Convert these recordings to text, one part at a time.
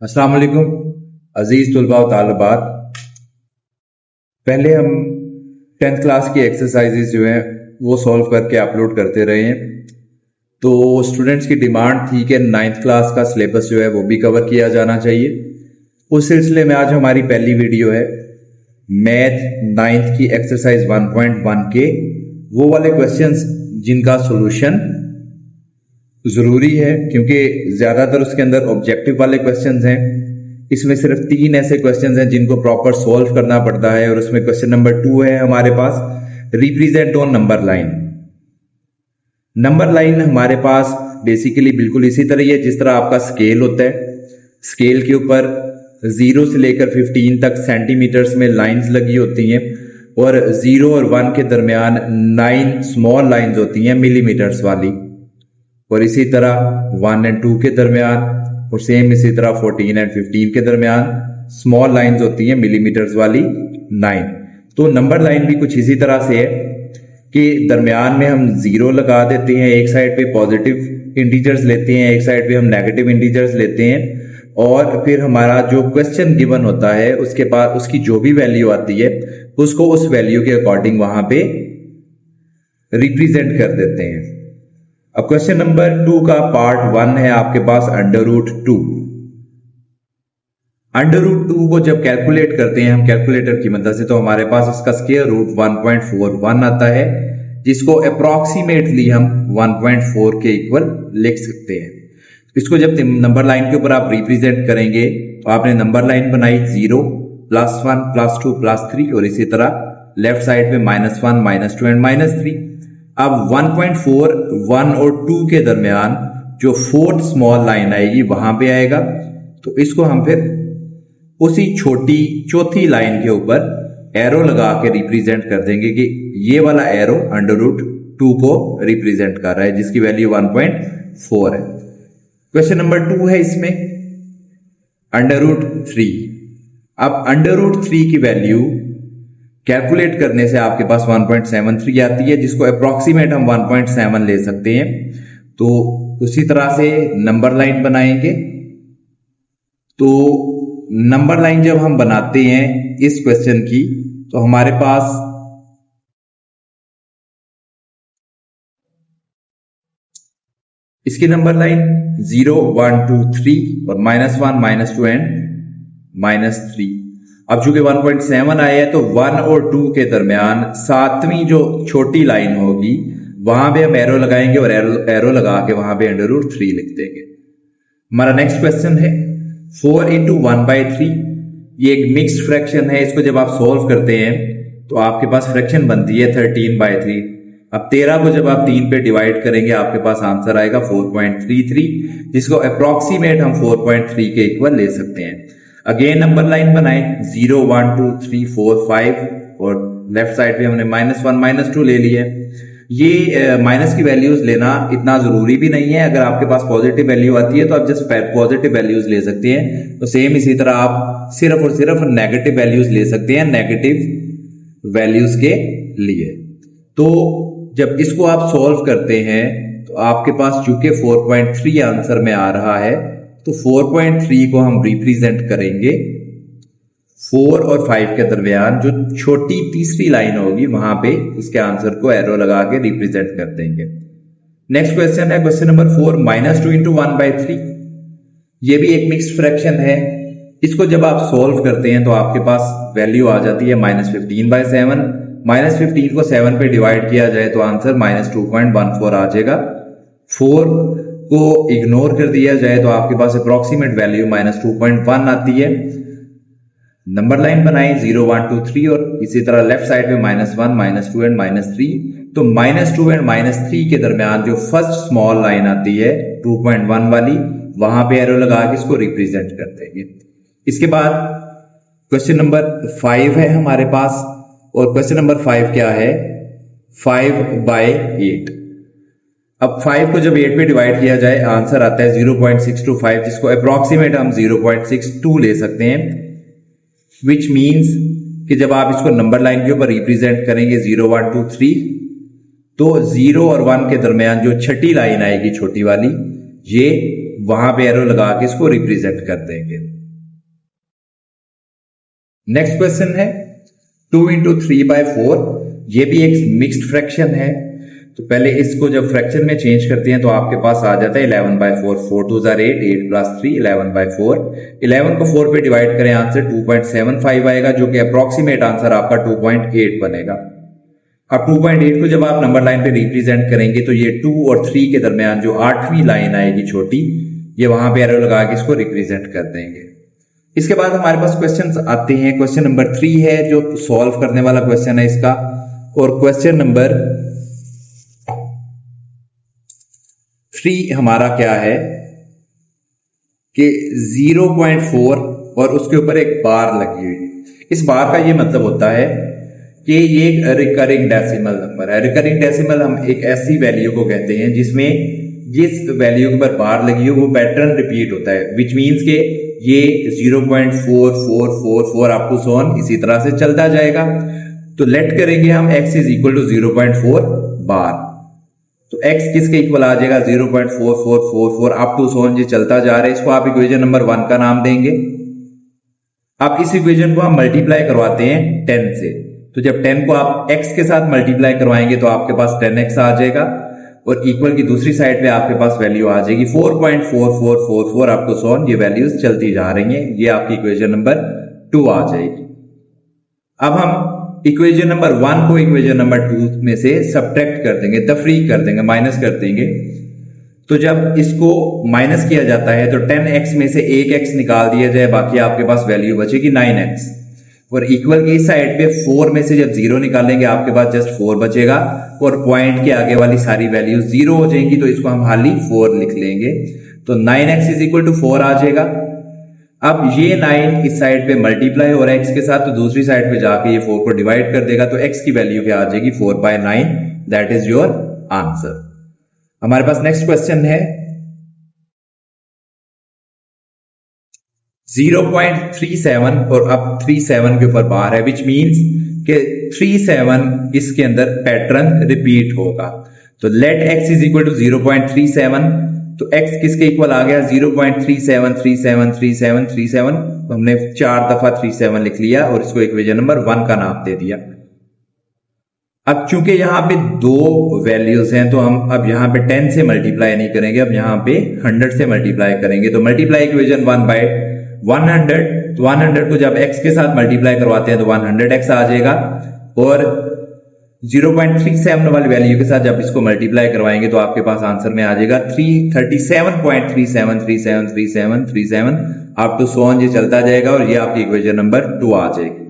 अस्सलाम वालेकुम अजीज तुलबा व तालिबात। पहले हम 10th क्लास की एक्सरसाइजेज जो हैं वो सॉल्व करके अपलोड करते रहे हैं। तो स्टूडेंट्स की डिमांड थी कि 9th क्लास का सिलेबस जो है वो भी कवर किया जाना चाहिए। उस सिलसिले में आज हमारी पहली वीडियो है मैथ 9th की एक्सरसाइज 1.1 के वो वाले क्वेश्चंस जिनका सॉल्यूशन जरूरी है, क्योंकि ज्यादातर उसके अंदर ऑब्जेक्टिव वाले क्वेश्चंस हैं। इसमें सिर्फ 3 ऐसे क्वेश्चंस हैं जिनको प्रॉपर सॉल्व करना पड़ता है। और उसमें क्वेश्चन नंबर 2 है हमारे पास, represent on number line. Number line हमारे पास बेसिकली बिल्कुल इसी तरह है जिस तरह आपका स्केल होता है। स्केल के ऊपर 0 से लेकर 15 तक सेंटीमीटर्स में लाइंस लगी होती हैं और 0 और 1 के दरमियान 9 स्मॉल लाइंस होती हैं मिलीमीटर्स वाली। और इसी तरह 1 और 2 के दरमियान और सेम इसी तरह 14 और 15 के दरमियान स्मॉल लाइंस होती हैं मिलीमीटर्स वाली 9। तो नंबर लाइन भी कुछ इसी तरह से है कि दरमियान में हम 0 लगा देते हैं, एक साइड पे पॉजिटिव इंटीजर्स लेते हैं, एक साइड पे हम नेगेटिव इंटीजर्स लेते हैं और फिर हमारा जो क्वेश्चन गिवन होता है उसके बाद उसकी जो भी वैल्यू आती है उसको उस वैल्यू के अकॉर्डिंग वहां पे रिप्रेजेंट कर देते हैं। अब क्वेश्चन नंबर 2 का पार्ट 1 है आपके पास √2। √2 को जब कैलकुलेट करते हैं हम कैलकुलेटर की मदद से तो हमारे पास इसका स्क्वायर रूट 1.41 आता है, जिसको अप्रोक्सीमेटली हम 1.4 के इक्वल लिख सकते हैं। इसको जब नंबर लाइन के ऊपर आप रिप्रेजेंट करेंगे तो आपने नंबर लाइन बनाई 0 +1 +2 +3 और इसी तरह लेफ्ट साइड पे -1 -2 एंड -3। अब 1.4 1 और 2 के दरमियान जो 4th स्मॉल लाइन आएगी वहां पे आएगा। तो इसको हम फिर उसी छोटी चौथी लाइन के ऊपर एरो लगा के रिप्रेजेंट कर देंगे कि ये वाला एरो √2 को रिप्रेजेंट कर रहा है जिसकी वैल्यू 1.4 है। क्वेश्चन नंबर 2 है इसमें √3। अब √3 की वैल्यू कैलकुलेट करने से आपके पास 1.73 आती है, जिसको अप्रोक्सीमेट हम 1.7 ले सकते हैं। तो उसी तरह से नंबर लाइन बनाएंगे। तो नंबर लाइन जब हम बनाते हैं इस क्वेश्चन की तो हमारे पास इसकी नंबर लाइन 0 1 2 3 और -1 -2 एंड -3। अब चूंकि 1.7 आया है तो 1 और 2 के दरमियान 7वीं जो छोटी लाइन होगी वहां पे हम एरो लगाएंगे और एरो लगा के वहां पे √3 लिख देंगे। हमारा नेक्स्ट क्वेश्चन है 4 × 1/3। ये एक मिक्स्ड फ्रैक्शन है। इसको जब आप सॉल्व करते हैं तो आपके पास फ्रैक्शन बनती है 13/3। अब 13 को जब आप 3 पे डिवाइड करेंगे आपके पास आंसर आएगा 4.33, जिसको अप्रोक्सीमेट हम 4.3 के इक्वल ले सकते हैं। अगेन नंबर लाइन बनाए 0 1 2 3 4 5 और लेफ्ट साइड पे हमने -1 -2 ले लिया है। ये माइनस की वैल्यूज लेना इतना जरूरी भी नहीं है। अगर आपके पास पॉजिटिव वैल्यू आती है तो आप जस्ट पॉजिटिव वैल्यूज ले सकते हैं। तो सेम इसी तरह आप सिर्फ और सिर्फ नेगेटिव वैल्यूज ले सकते हैं नेगेटिव वैल्यूज के लिए। तो जब इसको आप सॉल्व करते हैं तो आपके पास चूंकि 4.3 आंसर में आ रहा है तो 4.3 को हम रिप्रेजेंट करेंगे 4 और 5 के दरमियान जो छोटी तीसरी लाइन होगी वहां पे उसके आंसर को एरो लगा के रिप्रेजेंट कर देंगे। नेक्स्ट क्वेश्चन है क्वेश्चन नंबर 4 -2 × 1/3। ये भी एक मिक्स्ड फ्रैक्शन है। इसको जब आप सॉल्व करते हैं तो आपके पास वैल्यू आ जाती है -15/7। -15 को 7 पे डिवाइड किया जाए तो आंसर -2.14 आ जाएगा। 4 को इग्नोर कर दिया जाए तो आपके पास अप्रोक्सीमेट वैल्यू -2.1 आती है। नंबर लाइन बनाई 0 1 2 3 और इसी तरह लेफ्ट साइड में -1 -2 एंड -3। तो -2 एंड -3 के दरमियान जो फर्स्ट स्मॉल लाइन आती है 2.1 वाली वहां पे एरो लगा के इसको रिप्रेजेंट कर देंगे। इसके बाद क्वेश्चन नंबर 5 है हमारे पास और क्वेश्चन नंबर 5 क्या है 5/8। अब 5 को जब 8 पे डिवाइड किया जाए आंसर आता है 0.625, जिसको अप्रोक्सीमेट हम 0.62 ले सकते हैं। विच मीन्स कि जब आप इसको नंबर लाइन के ऊपर रिप्रेजेंट करेंगे 0 1 2 3 तो 0 और 1 के दरमियान जो छठी लाइन आएगी छोटी वाली ये वहां पे एरो लगा के इसको रिप्रेजेंट कर देंगे। नेक्स्ट क्वेश्चन है 2 इंटू 3/4, ये भी एक मिक्स्ड फ्रैक्शन है। तो पहले इसको जब फ्रैक्शन में चेंज करते हैं तो आपके पास आ जाता है 11/4, 4 2 8, 8 प्लस 3 11/4। 11 को 4 पे डिवाइड करें, आंसर 2.75 आएगा, जो कि अप्रोक्सीमेट आंसर आपका 2.8 बनेगा। अब 2.8 को जब आप नंबर लाइन पे रिप्रेजेंट करेंगे तो ये 2 और 3 के दरमियान जो 8वीं लाइन आएगी छोटी, ये वहां पे एरो लगा के इसको रिप्रेजेंट कर देंगे। इसके बाद हमारे पास क्वेश्चंस आते हैं। क्वेश्चन नंबर 3 है जो सॉल्व करने वाला क्वेश्चन है इसका, और क्वेश्चन नंबर 3 हमारा क्या है कि 0.4 और उसके ऊपर एक बार लगी हुई। इस बार का ये मतलब होता है कि ये एक रिकरिंग डेसिमल नंबर है। रिकरिंग डेसिमल हम एक ऐसी वैल्यू को कहते हैं जिसमें जिस वैल्यू के ऊपर बार लगी हो वो पैटर्न रिपीट होता है, विच मीन्स के ये 0.4444 अप टू सो ऑन इसी तरह से चलता जाएगा। तो लेट करेंगे हम x इज इक्वल टू 0.4 बार, तो x किसके इक्वल आ जाएगा 0.4444 अप टू सो ऑन, ये चलता जा रहा है। इसको आप इक्वेशन नंबर 1 का नाम देंगे। अब इस इक्वेशन को हम मल्टीप्लाई करवाते हैं 10 से, तो जब 10 को आप x के साथ मल्टीप्लाई करवाएंगे तो आपके पास 10x आ जाएगा, और इक्वल की दूसरी साइड पे आपके पास वैल्यू आ जाएगी 4.4444 अप टू सो ऑन, ये वैल्यूज चलती जा रही हैं। ये आपकी इक्वेशन नंबर 2 आ जाएगी। अब हम इक्वेशन नंबर 1 को इक्वेशन नंबर 2 में से सब्ट्रैक्ट कर देंगे, तफरीक कर देंगे, माइनस कर देंगे। तो जब इसको माइनस किया जाता है तो 10x में से एक x निकाल दिया जाए, बाकी आपके पास वैल्यू बचेगी 9x, और इक्वल की साइड पे 4 में से जब 0 निकालेंगे आपके पास जस्ट 4 बचेगा, और पॉइंट के आगे वाली सारी वैल्यू 0 हो जाएंगी, तो इसको हम हाली 4 लिख लेंगे। तो 9x इज इक्वल टू 4 आ जाएगा। अब ये 9 इस साइड पे मल्टीप्लाई हो रहा है x के साथ, तो दूसरी साइड पे जाके ये 4 को डिवाइड कर देगा, तो x की वैल्यू क्या आ जाएगी 4/9, दैट इज योर आंसर। हमारे पास नेक्स्ट क्वेश्चन है 0.37, और अब 37 के ऊपर बार है, विच मीन्स कि 37 इसके अंदर पैटर्न रिपीट होगा। तो let x is equal to 0.37, तो x किसके इक्वल आ गया 0.37373737, हमने 4 दफा 37 लिख लिया और इसको इक्वेशन नंबर 1 का नाम दे दिया। अब चूंकि यहां पे 2 वैल्यूज हैं तो हम अब यहां पे 10 से मल्टीप्लाई नहीं करेंगे, अब यहां पे 100 से मल्टीप्लाई करेंगे। तो मल्टीप्लाई इक्वेशन 1 बाय 100, तो 100 को जब x के साथ मल्टीप्लाई करवाते हैं तो 100x आ जाएगा, और 0.37 वाली वैल्यू के साथ जब इसको मल्टीप्लाई करवाएंगे तो आपके पास आंसर में आ जाएगा 337.37373737 अप टू सो ऑन, ये चलता जाएगा, और ये आपकी इक्वेशन नंबर 2 आ जाएगी।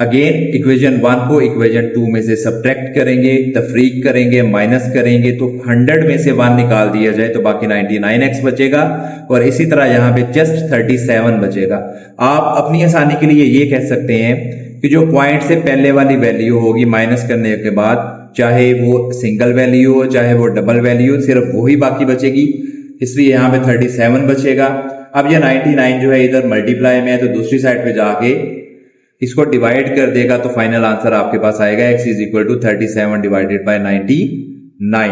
अगेन इक्वेशन 1 को इक्वेशन 2 में से सब्ट्रैक्ट करेंगे, तफरीक करेंगे, माइनस करेंगे, तो 100 में से 1 निकाल दिया जाए तो बाकी 99x बचेगा, और इसी तरह यहां पे जस्ट 37 बचेगा। आप अपनी आसानी के लिए ये कह सकते हैं कि जो पॉइंट से पहले वाली वैल्यू होगी माइनस करने के बाद, चाहे वो सिंगल वैल्यू हो चाहे वो डबल वैल्यू, सिर्फ वही बाकी बचेगी, इसलिए यहां पे 37 बचेगा। अब ये 99 जो है इधर मल्टीप्लाई में है, तो दूसरी साइड पे जाके इसको डिवाइड कर देगा, तो फाइनल आंसर आपके पास आएगा x is equal to 37 divided by 99।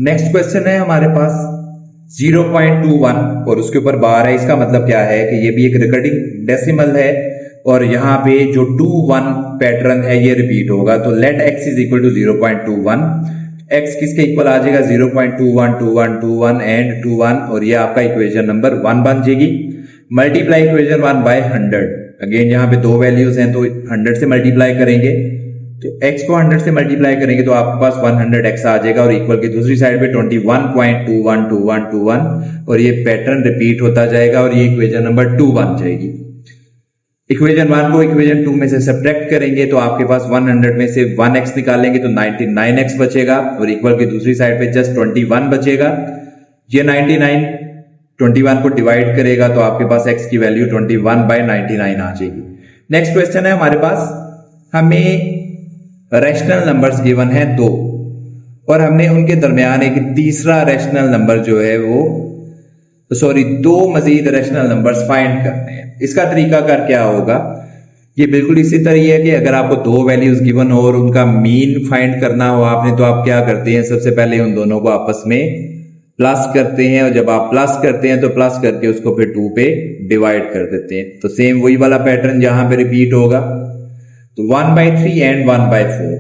Next question है हमारे पास 0.21 और उसके ऊपर बार है। इसका मतलब क्या है कि ये भी एक रिकरिंग डेसिमल है, और यहां पे जो 2-1 पैटर्न है ये रिपीट होगा। तो let x is equal to 0.21, x किसके इक्वल आ जाएगा 0.212121 एंड 21, और ये आपका इक्वेशन नंबर 1 बन जाएगी। मल्टीप्लाई इक्वेशन 1 बाय 100, अगेन यहाँ पे 2 वैल्यूज हैं तो 100 से मल्टीप्लाई करेंगे, तो x को 100 से मल्टीप्लाई करेंगे तो आपके पास 100x आ जाएगा, और इक्वल की दूसरी साइड पे 21.212121, और ये पैटर्न रिपीट होता जाएगा, और ये इक्वेशन नंबर 2 बन जाएगी। इक्वेशन 1 को इक्वेशन 2 में से सब्ट्रैक्ट करेंगे तो आपके पास 100 में से 1x निकालेंगे तो 99x बचेगा, और इक्वल की दूसरी साइड पे जस्ट 21 बचेगा। ये 99 21 को डिवाइड करेगा तो आपके पास x की वैल्यू 21/99 आ जाएगी। नेक्स्ट क्वेश्चन है हमारे पास, हमें रैशनल नंबर्स गिवन है 2, और हमने उनके दरमियान एक तीसरा रैशनल नंबर जो है वो 2 मजीद रैशनल नंबर्स फाइंड करने हैं। इसका तरीका कर क्या होगा, ये बिल्कुल इसी तरह है कि अगर आपको 2 वैल्यूज गिवन हो और उनका मीन फाइंड करना हो आपने, तो आप क्या करते हैं, सबसे पहले उन दोनों को आपस में प्लस करते हैं, और जब आप प्लस करते हैं तो प्लस करके उसको फिर 2 पे डिवाइड कर देते हैं। तो सेम वही वाला पैटर्न जहां पे रिपीट होगा। तो 1/3 एंड 1/4,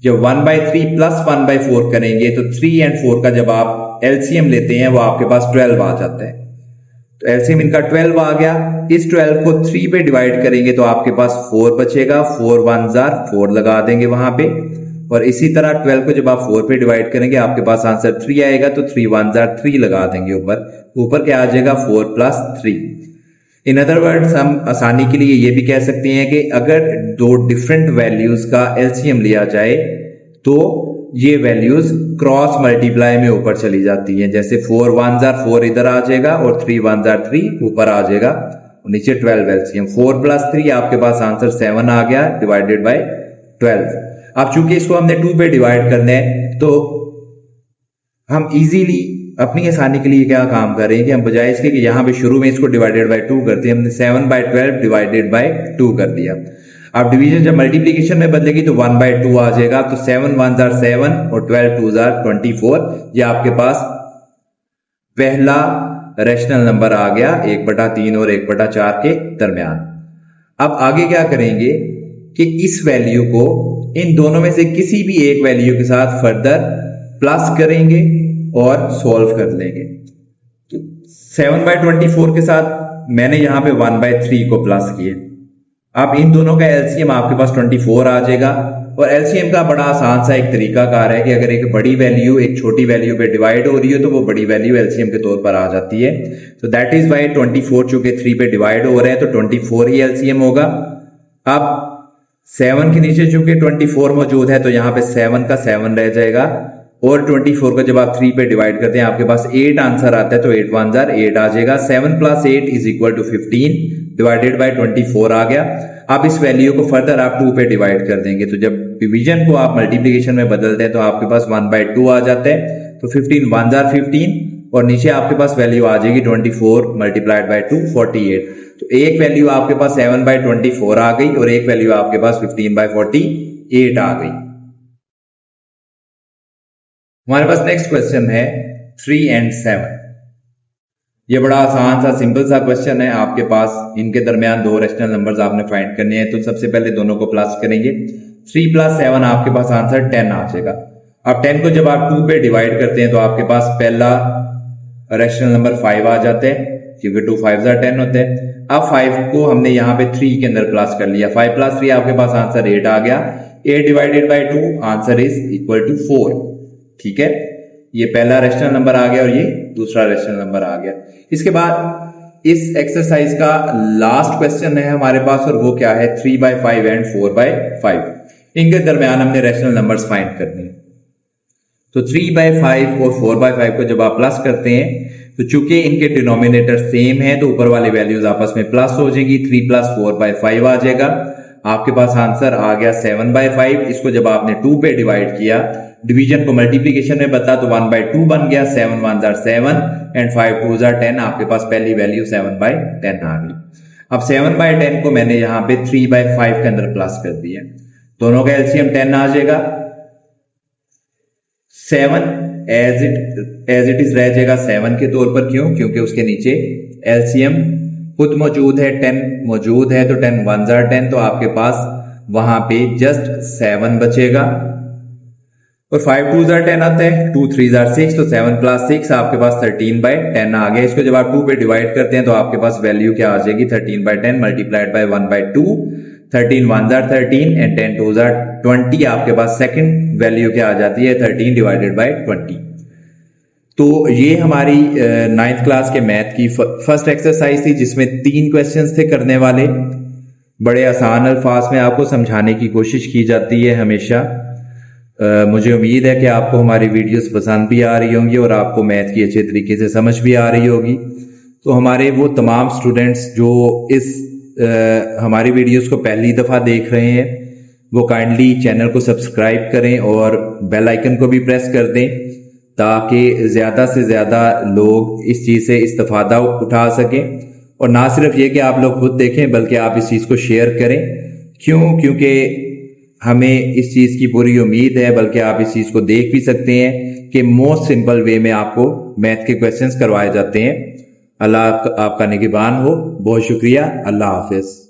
जब 1/3 प्लस 1/4 करेंगे तो 3 एंड 4 का जब आप एलसीएम लेते हैं वो आपके पास 12 आ जाता है। तो एलसीएम इनका 12 आ गया। इस 12 को 3 पे डिवाइड करेंगे तो आपके पास 4 बचेगा, 4 1s are 4 लगा देंगे वहां पे, और इसी तरह 12 को जब आप 4 पे डिवाइड करेंगे आपके पास आंसर 3 आएगा, तो 3 1s are 3 लगा देंगे ऊपर क्या आ जाएगा 4 + 3। इन अदर वर्ड्स हम आसानी के लिए ये भी कह सकते हैं कि अगर दो डिफरेंट वैल्यूज का एलसीएम लिया जाए तो ये वैल्यूज क्रॉस मल्टीप्लाई में ऊपर चली जाती हैं। जैसे 4 1s are 4 इधर आ जाएगा और 3 1s are 3 ऊपर आ जाएगा, और नीचे 12 एलसीएम। 4 + 3 आपके पास आंसर 7 आ गया डिवाइडेड बाय 12। अब चूंकि इसको हमने 2 पे डिवाइड करना है तो हम इजीली अपनी आसानी के लिए क्या काम कर रहे हैं कि हम बजाय इसके कि यहां पे शुरू में इसको डिवाइडेड बाय 2 करते हैं, हमने 7/12 डिवाइडेड बाय 2 कर दिया। अब डिवीजन जब मल्टीप्लिकेशन में बदलेगी तो 1/2 आ जाएगा, तो 7 1s are 7 और 12 2s are 24। ये आपके पास पहला रैशनल नंबर आ गया 1/3 और 1/4 के दरमियान। अब आगे क्या करेंगे कि इस वैल्यू को इन दोनों में से किसी भी एक वैल्यू के साथ फर्दर प्लस करेंगे और सॉल्व कर लेंगे। 7/24 के साथ मैंने यहां पे 1/3 को प्लस किया। अब इन दोनों का एलसीएम आपके पास 24 आ जाएगा, और एलसीएम का बड़ा आसान सा एक तरीका कार है कि अगर एक बड़ी वैल्यू एक छोटी वैल्यू पे डिवाइड हो रही है तो वो बड़ी वैल्यू एलसीएम के तौर पर आ जाती है। तो दैट इज वाई 24 चूंकि 3 पे डिवाइड हो रहे हैं तो 24 ही एलसीएम होगा। अब 7 के नीचे चूंकि 24 मौजूद है तो यहां पे 7 का 7 रह जाएगा, और 24 को जब आप 3 पे डिवाइड करते हैं आपके पास 8 आंसर आता है, तो 8 1s are 8 आ जाएगा। 7 + 8 = 15 डिवाइडेड बाय 24 आ गया। अब इस वैल्यू को फर्दर आप 2 पे डिवाइड कर देंगे, तो जब डिवीजन को आप मल्टीप्लिकेशन में बदलते हैं तो आपके पास 1/2 आ जाता है, तो 15 1s are 15, और नीचे आपके पास वैल्यू आ जाएगी 24 × 2 48। तो एक वैल्यू आपके पास 7/24 आ गई और एक वैल्यू आपके पास 15/48 आ गई। हमारे पास नेक्स्ट क्वेश्चन है 3 and 7। ये बड़ा आसान सा सिंपल सा क्वेश्चन है। आपके पास इनके दरमियान दो रैशनल नंबर्स आपने फाइंड करने हैं, तो सबसे पहले दोनों को प्लस करेंगे। 3 + 7 आपके पास आंसर 10 आ जाएगा। अब 10 को जब आप 2 पे डिवाइड करते हैं तो आपके पास पहला रैशनल नंबर 5 आ जाता है, क्योंकि 2 5s are 10 होते हैं। अब 5 को हमने यहाँ पे 3 के अंदर प्लस कर लिया, 5 + 3 आपके पास आंसर 8 आ गया। 8 divided by 2 answer is equal to 4। ठीक है, ये पहला रैशनल नंबर आ गया और ये दूसरा रैशनल नंबर आ गया। इसके बाद इस एक्सरसाइज का लास्ट क्वेश्चन है हमारे पास, और वो क्या है 3/5 एंड 4/5। इनके दरमियान हमने रैशनल नंबर्स फाइंड करने हैं। तो 3/5 और 4/5 को जब आप प्लस करते हैं तो चूंकि इनके डिनोमिनेटर सेम है तो ऊपर वाली वैल्यूज आपस में प्लस हो जाएगी। 3 + 4/5 आ जाएगा। आपके पास आंसर आ गया 7/5। इसको जब आपने 2 पे डिवाइड किया, डिवीजन को मल्टीप्लिकेशन में बता तो 1/2 बन गया। 7 1s are 7 and 5 2s are 10। आपके पास पहली वैल्यू 7/10 आ गई। अब 7/10 को मैंने यहाँ पे 3/5 के अंदर प्लस कर दिया, दोनों का एलसीएम 10 आ जाएगा। 7 एज इट इज रह जाएगा 7 के तौर पर। क्यों? क्योंकि उसके नीचे एलसीएम खुद मौजूद है, 10 मौजूद है, तो 10 1s are 10, तो आपके पास वहां पे जस्ट 7 बचेगा। और 5 2s are 10 आता है, 2 3s are 6, तो 7 + 6 आपके पास 13/10 आ गया। इसको जब आप 2 पे डिवाइड करते हैं तो आपके पास वैल्यू क्या आ जाएगी 13/10 multiplied by 1/2। 13 1s are 13 and 10 2s are 20। आपके पास सेकंड वैल्यू क्या आ जाती है 13 डिवाइडेड बाय 20। तो ये हमारी 9th क्लास के मैथ की फर्स्ट एक्सरसाइज थी, जिसमें 3 क्वेश्चंस थे करने वाले। बड़े आसान अल्फाज में आपको समझाने की कोशिश की जाती है हमेशा। मुझे उम्मीद है कि आपको हमारी वीडियोस पसंद भी आ रही होंगी और आपको मैथ की अच्छे तरीके से समझ भी आ रही होगी। तो हमारे वो तमाम स्टूडेंट्स जो इस हमारी वीडियोस को पहली दफ़ा देख रहे हैं वो काइंडली चैनल को सब्सक्राइब करें और बेल आइकन को भी प्रेस कर दें, ताकि ज़्यादा से ज़्यादा लोग इस चीज़ से इस्तेफादा उठा सकें। और ना सिर्फ ये कि आप लोग खुद देखें बल्कि आप इस चीज़ को शेयर करें। क्यों? क्योंकि हमें इस चीज की पूरी उम्मीद है, बल्कि आप इस चीज को देख भी सकते हैं कि मोस्ट सिंपल वे में आपको मैथ के क्वेश्चंस करवाए जाते हैं। अल्लाह आपका निगहबान हो। बहुत शुक्रिया। अल्लाह हाफिज।